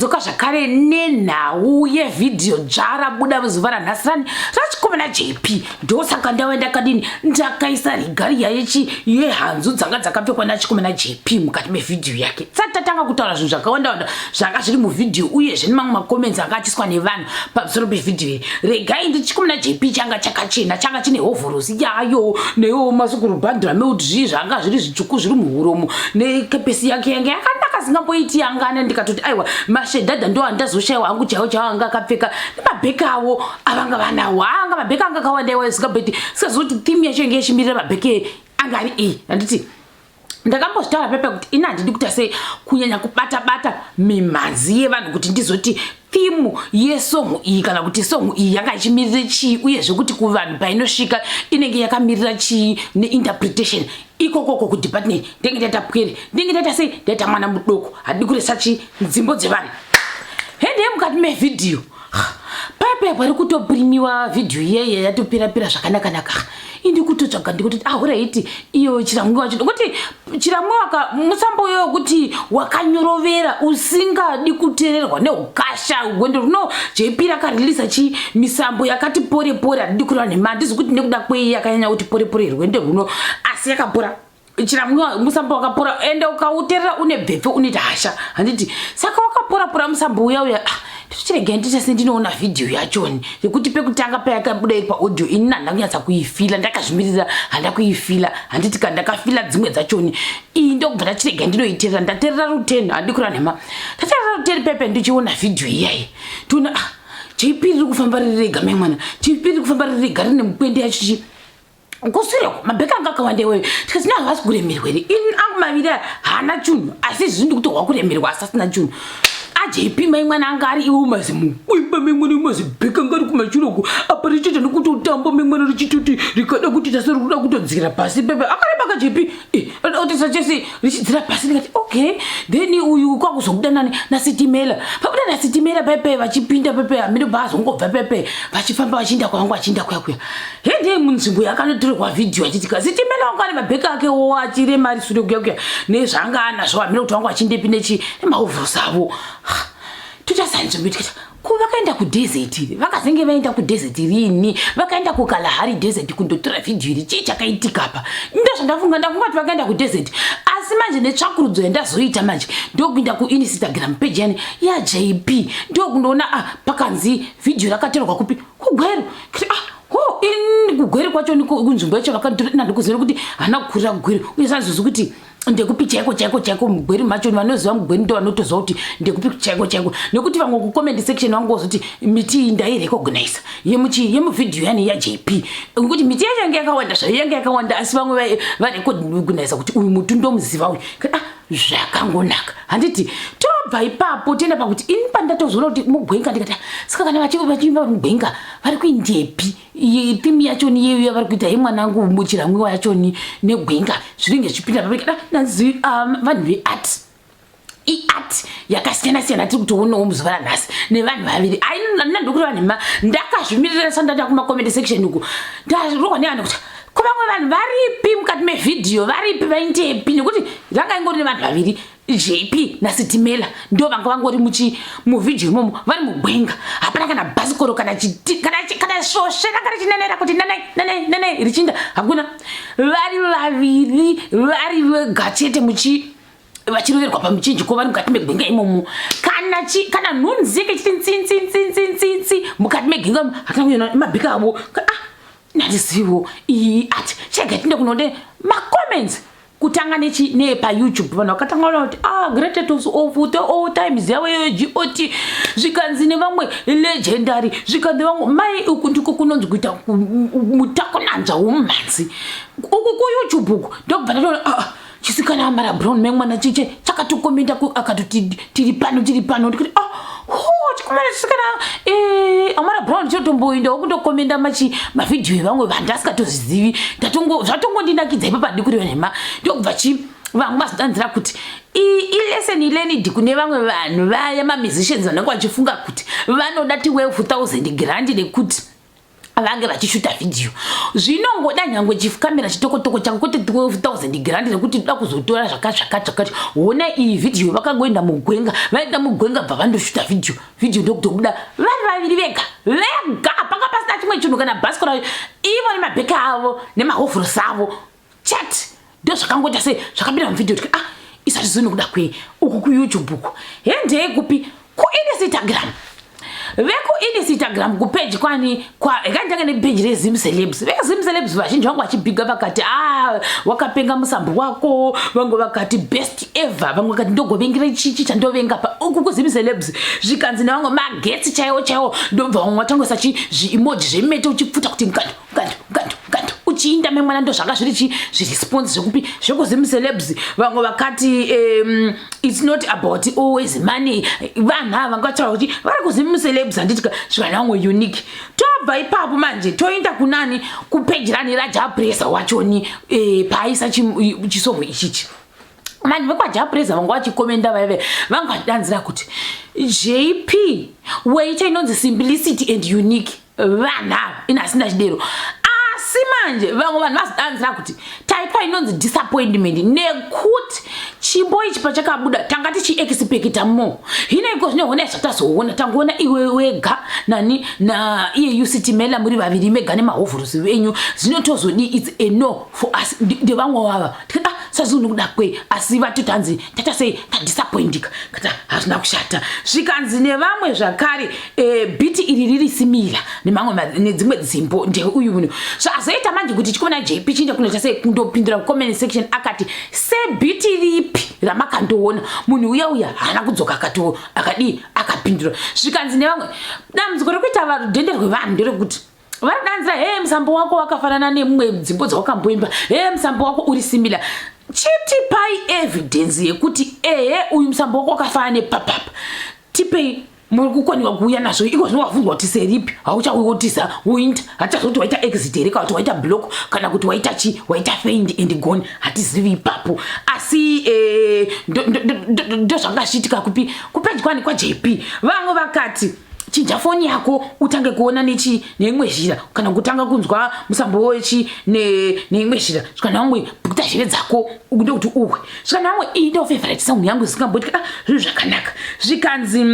Zoka zvakare nenhau yevidhiyo dzvarabuda muzuva ranhasirani rachikomana JP. Ndosaka ndaenda kadini ndakaisa rigariya yehanzu dzanga dzakapfekwa nachikomana JP mukati mevidhiyo yake. Sati tatanga kutaura zvinhu zvakawanda zvanga zviri muvidhiyo uyezve nemamwe makoments anga achiswa nevanhu pamusoro pevidhiyo iyi. Regai ndi chikomana JP changa chakachena, changa chine hovhorosi yayo newo masukuru bhandira meudzi zvanga zviri zvitsvuku zviri muhuromo nekepesi yake yanga yakanaka singamboiti yangana. Ndikatoti aiwa mashedhadha ndo andazoshayiwa hangu chaiwo anga akapfeka nemabheki awo avanga vanawo anga mabheki anga akawanda iwayo sikabheti sikazoti theme yacho inge ichimirira mabheki anga ari handiti ndakambozvitaura pepe kuti ina handidi kuita sei kunyanya kubata mimhanzi yevanhu kuti ndizoti theme yesongo iyi kana kuti songo iyi yanga ichimirira chii uyezve kuti kuvanhu painosvika inenge yakamirira chii neinterpretation ikokoko kudepartment ndenge ndaita pwere ndenge ndaita sei ndaita mwana mudoko handidi kuresa nzimbo dzevanhu. Hende mukati mevidhiyo pepe pari kutopirimiwa vidhiyo iyeye yatopira zvakanaka indi kutotsvaga ndikuti alright iyo chiramwiwa chito kuti chiramwiwa musamboyo kuti wakanyorovera usingadi kuteererwa neukasha ugwendo runo JP rakareleasa misambo yakati pore handidi kureva nemandi ndizvi kuti nekuda kwei yakanyanya kuti pore rwendo runo asi yakapora chiramwiwa musambo wakapora ende ukauteerera une bhepfe uneti hasha handiti saka wakapora musambo uya tichirege ndichase ndinoona vidhiyo yachoni yekuti pekutanga payakabuda iri paaudio ini handakunyatsa kuifila ndakazvimirira handa kuifila handiti kana ndakafila dzimwe dzachoni iyi ndokubva ndachirege ndinoiteerera ndateerera ruteni handidi kureva nhema ndateerera ruteni pepe ndichiona vidhiyo iyayi tuna JP riri kufamba riri rega memwana JP riri kufamba riri rega rine mukwende yacho kusireko mabheki anga akawanda iweyo tikati havasi kuremerwa here ini angu maviri hana chunhu asi zvindi kuti wakuremerwa asasina chunhu JP mai mwana anga ari iwo mazimu uimba memwana mazibheka ngari kumachuroko apa richiita nekutotamba memwana richitoti rikada kuti tasari kuda kutodzikira pasi pepe akareba JP otisa chese richidzira pasi ndikati okay then uyu kwakuzobuda nani nasitimela pabuda nasitimela pepe vachipinda pepe hamiri bazongobva pepe vachifamba vachiinda kwangu achiinda kuyakuya hende munzvimbo yakanotorerwa vidhiyo achitika sitimela wanga ane mabheki ake wo achirema ari sure kuyakuya nezvanga anazvo hamiri kuti wangu achindepi nemahovhorosi avo tuchasanzvombitikati vakaenda kudhezeti vakazenge vaenda kudhezeti rini vakaenda kukalahari dhezeti kundotora vidhiyo iri chii chakaitika apa ndozvandafunga kuti vakaenda kudhezeti asi manje netsvakurudzo yandazoita manje ndokuinda kuinstagram page yani yaJP ndokundoona pakanzi vidhiyo rakatorerwa kupi kugweru kugweru kwacho kunzvimbo yacho vakatora ndikuziva kuti hana kukurira kugweru uye sanzvozvi kuti ndekupi chaiko mugweri macho vanoziva mugweri ndo vanotoziva kuti ndekupi chaiko nekuti vamwe kucomment section vangozoti miti iyi ndairecognize yemuvidhiyo yani yaJP ngekuti miti yacho yanga yakawanda zvayo yanga yakawanda asi vamwe varecognize kuti uyu muti ndomuziva uyu zvakangonaka handiti tobva ipapo tienda pakuti ini pandatozoona kuti mugwenga ndikati saka kana vachimba mugwenga vari kuindepi theme yachoni iyeyo vari kuita yemwanangu muchiramwiwa yachoni negwenga zviringe zvipinda papeka nanzi vanhu veart iart yakasiyana tiri kutoonawo muzuva ranhasi nevanhu vaviri ainandokureva nhema ndakazvimirira sandata kumacomment section uku ndarohwa nevanhu kuti kuvamwe vanhu varipi mukati mevidhiyo varipi vaindepi nekuti ranga ingori nevanhu vaviri JP nasitimela ndo vanga vangori muvidhiyo imomo vari mugwenga hapana kana bhasikoro kana svosve ranga richinenera kuti nanai richinda hakuna vari vaviri vari vega chete vachiroverwa pamuchinjiko vari mukati megwenga imomo kana nhunzi yake chiti ntsinzi mukati megwenga hakana mabheki avo nandizivo ati chega tinde kunode macomments kutanga nepayoutube vanhu vakatanga kuona kuti greatest of all times yavo GOT zvikanzi nevamwe legendary zvikanzi vamwe mai uku ndiko kunonzi kuita mutakunanzva womumhanzi uku kuyoutube uku ndokubva ndatoona chisikana Amara Brown memwana chiche chakatokomenda akatoti tiri pano ndikuti chikomana chisikana Amara Brown chotomboindawo kutokomenda mavidhiyo evamwe vanhu ndasikatozizivi zvatongondinakidza ipapa ndikureva nhema ndokubva vamwe vazodanzira kuti ileseni ilenidi kune vamwe vanhu vaya mamusicians vanenge vachifunga kuti vanoda ti 12,000 grand nekuti vange vachishuta video zvinongoda nyangwe chief camera chitoko changu kuti 12,000 grand nekuti ndoda kuzotora zvakati ona iyi video vakagoenda mugwenga vaenda mugwenga bva vandoshuta video ndokutobuda vanhu vaviri vega panga pasina chimwe chinhu kana bhasikoro ivo nemabheka avo nemahovhorosi avo chat ndo zvakangota sei zvakapinda muvidhio kuti isati zvinokuda kwei uku kuyoutube uku hendei kupi kuinstagram vekuinstagram kupage kwani ekandanga nepage rezim celebs vezim celebs vazhinji vangu vachibhiga vakati wakapenga musambo wako vangu vakati best ever vangu vakati ndogovengera chichi chandovenga pa uku kuzim celebs zvikanzi nevangu magetsi chaiwo ndobva vamwe vatangoisa zviimoji zvemete uchipfuta kuti ngando uchiinda memwana ndo zvanga zviri zviresponse zvekupi zvekuzim celebs vangu vakati it's not about always money vanhu ava vanga vataura kuti vari kuzim celebs handitika zvivana vamwe unique tobva ipapo manje toenda kunani kupage rani rajapresa wachoni paaisa chisomo ichichi manje vekwajapresa vanga vachikomenda vaive vanga vadanzira kuti JP waita inonzi simplicity and unique vanhu ava inasina chidero asi manje vamwe vanhu vazidanzira kuti taipa inonzi disappointment nekuti chimbo ichi pachakabuda tanga tichiexpecta more hino iko zvinoona zvatazoona tangoona iwe wega nani iye UCT Mela muri vaviri mega nemahovhorosi venyu zvinotozodi it's a no for us ndevamwe vava sazvinokuda kwei asi vatotanzi tatasei tadisappointika kata hazvina kushata zvikanzi nevamwe zvakare biti iri riri simila nedzimwe dzimbo ndeuyu munhu zvazoita manje kuti chikona JP chinda kunoita sei kundopindura comment section akati sebiti ripi ramakandoona munhu uya hana kudzoka akapindura zvikanzi nevamwe dambudziko rekuita varudhenderwe vanhu nderekuti varidanzira musambo wako wakafanana nemumwe dzimbo dzawakamboimba musambo wako uri simila chitipai evidence yekuti uyu musambo wako wakafanana nepapapa tipei muri kukoniwa kuuya nazvo iko zvinowabvunzwa kuti seripi hauchauotisa uinda hatichazoti waita exit kana kuti waita block kana kuti waita feind and gone hatizivi ipapo asi ndo zvanga zvichiitika kupi kupage kwani kwaJP vamwe vakati chinja foni yako utange kuona neimwe zhira kana kutanga kunzwa musambo wechi neimwe zhira zvikana vamwe bukuta zhire dzako ndokuti uwe zvikana vamwe ndo favorite song yangu zvikamboitika zvinhu zvakanaka zvikanzi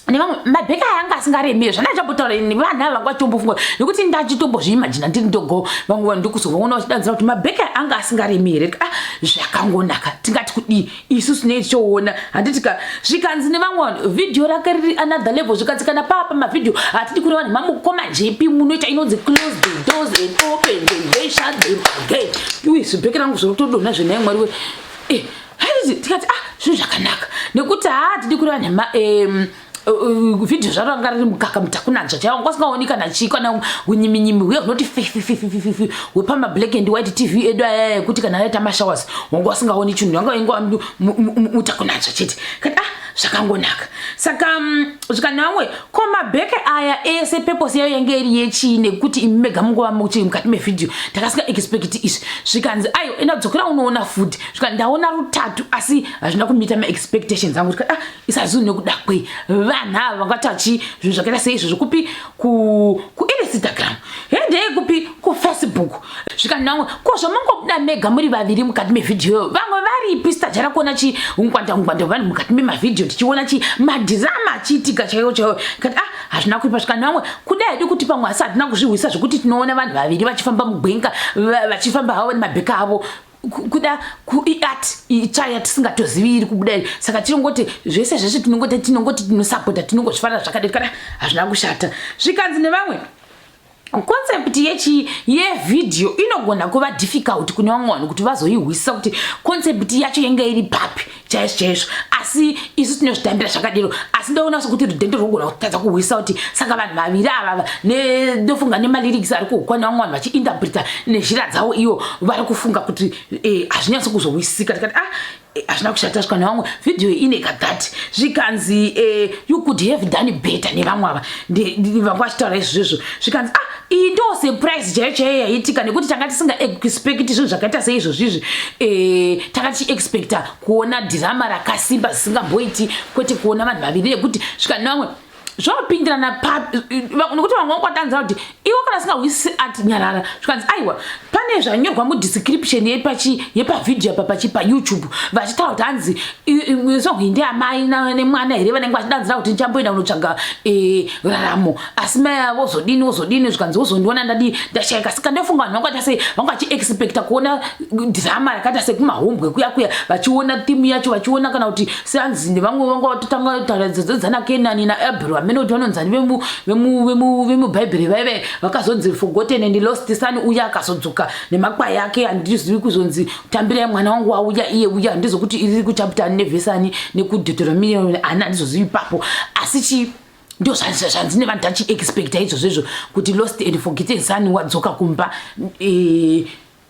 nevamwe mabheka yanga asingaremeri zvandachabotaura nevanhu ava vanga vachitombofunga nekuti ndachitombozviimagina ndiri ndogo vamwe vanhu ndikuzovaona vachidanzira kuti mabheka anga asingaremeri zvakangonaka tingati kudii isusu netichoona handitika zvikanzi nevamwe vanhu vidhio rake riri another level zvikanzi kana papa mavidhio hatidi kuri vanhu mamukoma JP munoita inonzi close the doors and open them they shut them again iwe zvibheke rangu zvokutodona zvenaye mwari we tikati zvinhu zvakanaka nekuti hatidi kuri vanhu video zvaranga riri mukaka mutakunanzva chaivangu vasingaoni kana chii kana unyiminyimi huye hunoti wepama black and white TV edu aya yekuti kana aita mashowers wangu vasingaoni chinhu wanga ingwa mutakunanzva chete kati zvakangonaka saka zvikana vamwe ko mabheke aya ese purpose yayo yange iri yechii nekuti imi mega mungova mukati mevidhio takasinga expect izvi zvikanzi ayo enda kudzokera unoona futi zvikanzi ndaona rutatu asi hazvina kumita maexpectations angu tikati isazvinhu nekuda kwei vanhu ava vangatachi zvinhu zvakaita seizvo zvokupi kuinstagram hendei kupi kufacebook zvikanzi vamwe ko zvamangobuda mega muri vaviri mukati mevidhio vamwe varipi sitajara kuona ungwanda vanhu mukati memavidhio tichiona madhirama achiitika chaiwo kati hazvina kuipa zvikanzi vamwe kudai hedu kuti pamwe asi hatina kuzvihwisa zvokuti tinoona vanhu vaviri vachifamba mugwenga vachifamba havo nemabheka avo kuda itsvaya tisingatozivi iri kubuda iri saka tinongoti zvese zveshe tinongoti tinosapota tinongozvifanira zvakadii kana hazvina kushata zvikanzi nevamwe concept yevidhio inogona kuva difficult kune vamwe vanhu kuti vazoihwisisa kuti concept yacho yange iri papi chaizvo asi isu tinozvitambira zvakadero asi ndoona sokuti rudhendo rwogona kutadza kuhwisisa kuti saka vanhu vaviri ava ndofunga nemalyrics ari kugukwana vamwe vanhu vachiinterpreta nezhira dzavo ivo vari kufunga kuti hazvinyatso kuzohwisisika tikati hazvina kushata zvikana vamwe vidhio ine kakati zvikanzi you could have done better nevamwe ava vanga vachitaura izvozvo zvikanzi iyi ndo surprise chaiyo yaitika nekuti tanga tisinga expect zvinhu zvakaita seizvozvizvi tanga tichiexpecta kuona dhirama rakasimba zvisingamboiti kwete kuona vanhu vaviri nekuti zvikana vamwe zvopindirana nokuti vamwe vakwatanzira kuti iwe kana singawisi ati nyarara zvikanzi aiwa pane zvanyorwa mudescription yepavidhiyo apa payoutube vachitaura kuti hanzi songwi ndeamai nemwana here vanenge vachidanzira kuti nchamboenda kunotsvaga raramo asi mai avo wozodini zvikanzi wozondiona ndashayika saka ndofunga vanhu vangata sei vanga vachiexpecta kuona dhirama yakaita sekumahombwe kuya vachiona timu yacho vachiona kana kuti seanzi nevamwe vanga vatotanga kutauradzana Kenani naAbel amene kuti vanonzani vemubhaibheri vaive vakazonzi forgotten and lost son uya akazodzoka nemakwai ake handizivi kuzonzi kutambira mwana wangu wauya iye uya handizokuti iri kuchapter nevesani nekuDeuteronomy ana handizozivi ipapo asi ndo zvanzine vanhu tachiexpecta izvozvo kuti lost and forgotten son wadzoka kumba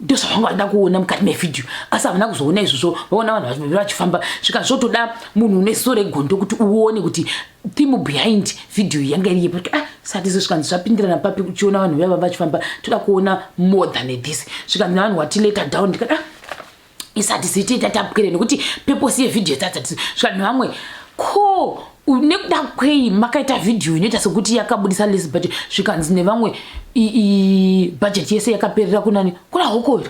ndo zvavanga vada kuona mukati mevidhiyo asi havana kuzoona izvozvo vaona vanhu vachifamba svika zvotoda munhu une soro regondo kuti uone kuti theme behind video yanga iri yepo sati zvisvikanzi zvapindirana papi uchiona vanhu vava vachifamba toda kuona more than this svikanzi navanhu wati later down ndikati isati sitiita tapukire nekuti purpose yevidhiyo tatati svikanzi nevamwe ko nekuda kwei makaita vidhiyo inoita sekuti yakabudisa less budget zvikanzi nevamwe budget yese yakaperera kunani kuna hoko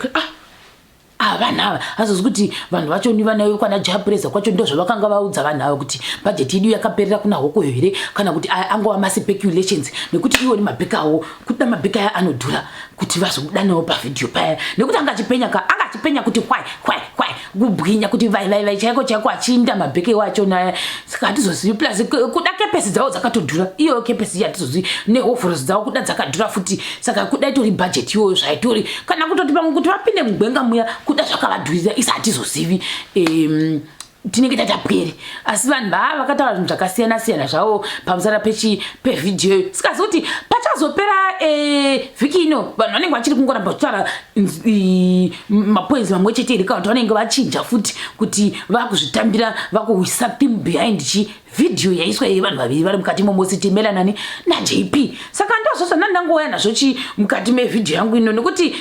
vanhu ava hazozi kuti vanhu vacho ni vana vekwana Japreza kwacho ndo zvavakanga vaudza vanhu ava kuti budget yedu yakaperera kuna hoko here kana kuti angova maspeculations nekuti iwo ni mabheka awo kuti mabheka aya anodhura kuti vazodanawo pavidhiyo paya nekuti angachipenya kuti kwai kubwinya kuti vai chaiko achinda mabheke wacho naye saka hatizozivi plus kuda kepesi dzavo dzakatodhura iyo kepesi hatizozivi nehovhorosi dzavo kuda dzakadhura futi saka kuda itori budget iyoyo zvaitori kana kutoti pamwe kuti vapinde mugwenga muya kuda zvakavadhurira isa hatizozivi tinenge tatapwere asi vanhu vava vakataura zvinhu zvakasiyana zvavo pamusana pevidhiyo sikazi kuti pachazopera vhiki ino vanhu vanenge vachiri kungoramba kutaura mapoints mamwe chete here kana kuti vanenge vachinja futi kuti vakuzvitambira vakuwisa theme behind vidhiyo yaiswa yevanhu vaviri vari mukati momositi Melanani naJP saka ndozvo ndangoya nazvo mukati mevidhiyo yangu ino nekuti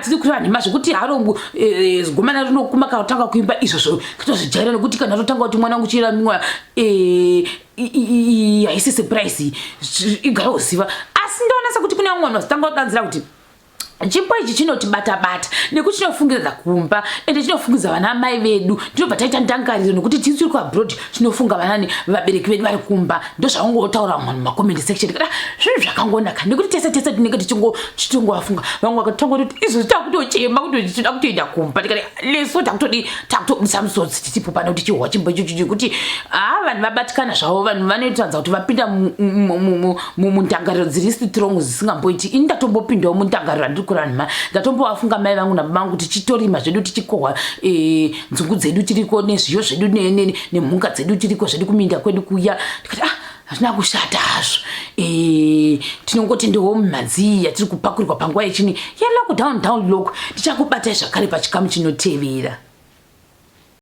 tiri kuti vanhu mazvokuti haro zigomana rinokuma kana kutanga kuimba izvozvo kutozvijaira nekuti kana totanga kuti mwana wangu chira mimwa haisi surprise igara uziva asi ndoona sekuti kune vamwe vanhu vazotanga kudanzira kuti chipo ichi chinotibata nekuti chinofungiridza kumba ende chinofungiridza vana mai vedu ndinobva taita ndangariro nekuti tiri kuabroad chinofunga vanani vabereki vedu vari kumba ndo zvaungotaura munhu mumacomment section kana zvinhu zvakangonaka nekuti tese tinenge tichitongovafunga vamwe vakatanga kuti izvo takutochema kuti tichida kutoenda kumba tikati leso takutobudisa musodzi titipo pana kuti chihwa chimbo ichocho kuti vanhu vabatikana zvavo vanhu vanotanza kuti vapinda mundangariro dziri strong zisingamboiti ini ndatombopindawo mundangariro handiri kuranhima ndatombovafunga mai vangu nababa vangu kuti titorima zvedu tichikohwa nzungu dzedu tiriko nezviyo zvedu nemhuka dzedu tiriko zvedu kuminda kwedu kuya tikati hazvina kushata hazvo tinongotendewo mumhanzi yatiri kupakurirwa panguva yechini yelockdown loko tichakubatai zvakare pachikamu chinotevera.